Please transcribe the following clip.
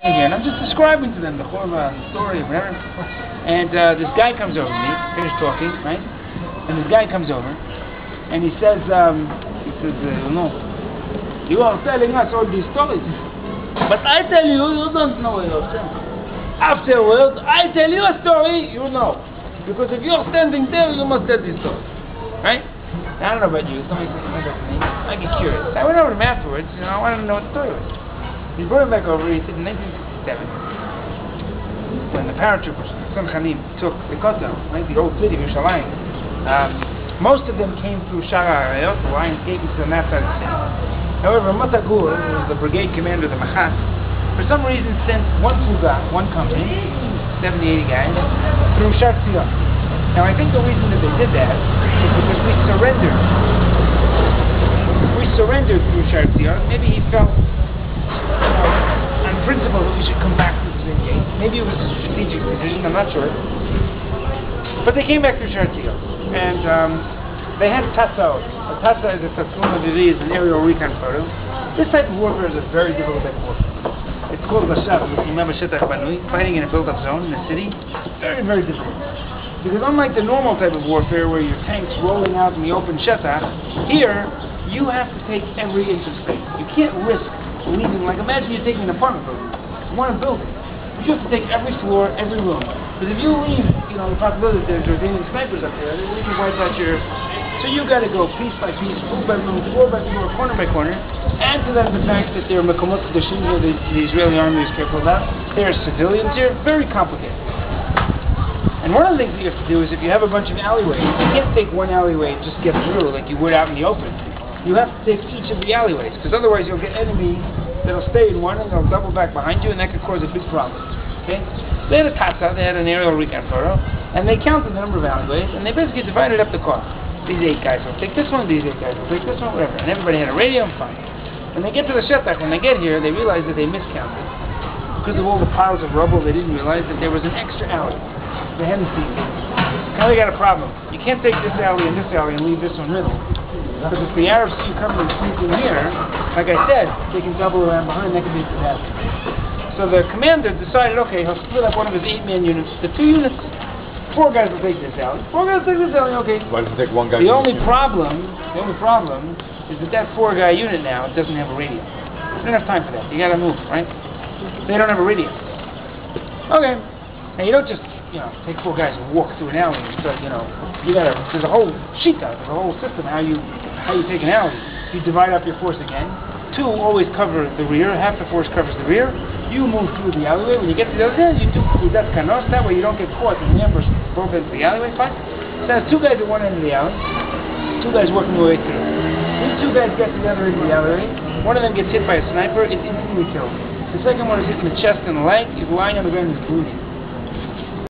Again, I'm just describing to them the whole story of whatever. And this guy comes over to me, finished talking, right? And this guy comes over, and he says, no, you are telling us all these stories, but I tell you, you don't know yourself. Afterwards, I tell you a story, you know. Because if you're standing there, you must tell this story, right? I don't know about you, somebody said that to me. I get curious. I went over to him afterwards, I wanted to know what the story was. He brought him back over. He said in 1967, when the paratroopers, Son Chanim, took the Kotel, right, the old city of Yerushalayim, most of them came through Shara Arayot, the line taking to the north side of the city. However, Motagur, who was the brigade commander of the Machat, for some reason sent one Fuga, one company, 70, 80 guys, through Shar Tzion. Now I think the reason that they did that is because we surrendered. We surrendered through Shar Tzion. Maybe he felt on principle that we should come back to the same gate. Maybe it was a strategic decision, I'm not sure. But they came back to Shar Tzion. And they had Tassau. A Tassau is a Tassuma Vivi, is an aerial recon photo. This type of warfare is a very difficult type of warfare. It's called Bashav, fighting in a built-up zone in a city. Very, very difficult. Because unlike the normal type of warfare where your tank's rolling out in the open shetach, here you have to take every inch of space. You can't risk leaving, like imagine you're taking an apartment building, one building, but you have to take every floor, every room. Because if you leave, the possibility that there's Jordanian snipers up there, they can wipe out your... So you got to go piece by piece, room by room, floor by floor, corner by corner. Add to that the fact that they're Mekomot Kedoshim, the Israeli army is careful about. There are civilians here, very complicated. And one of the things that you have to do is if you have a bunch of alleyways, you can't take one alleyway and just get through like you would out in the open. You have to take each of the alleyways, because otherwise you'll get enemies that'll stay in one and they'll double back behind you, and that could cause a big problem. Okay? They had a Tatsa, they had an aerial recon photo, and they counted the number of alleyways, and they basically divided up the cost. These 8 guys will take this one, these 8 guys will take this one, whatever. And everybody had a radio and fine. When they get to the Shetach, when they get here, they realize that they miscounted. Because of all the piles of rubble, they didn't realize that there was an extra alley. They hadn't seen it. Now they got a problem. You can't take this alley and this alley and leave this one middle. Because if the Arabs see you coming and sneak in here, like I said, they can double around behind, that could be a disaster. So the commander decided, okay, he'll split up one of his 8-man units to 2 units. 4 guys will take this alley. 4 guys will take this alley, okay. Why doesn't take one guy? The only problem is that 4-guy unit now doesn't have a radio. They don't have time for that. You gotta move, right? They don't have a radio. Okay. Now you don't just take 4 guys and walk through an alley and start, you gotta, there's a whole shita, there's a whole system how you take an alley. You divide up your force again. 2 always cover the rear, half the force covers the rear. You move through the alleyway. When you get to the other end, you do that kanos, that way you don't get caught and the ambush both ends of the alleyway, fine. So there's 2 guys at one end of the alley, 2 guys working their way through. These 2 guys get to the other end of the alleyway, one of them gets hit by a sniper, it's instantly killed. The second one is hit in the chest and the leg, he's lying on the ground and he's bleeding.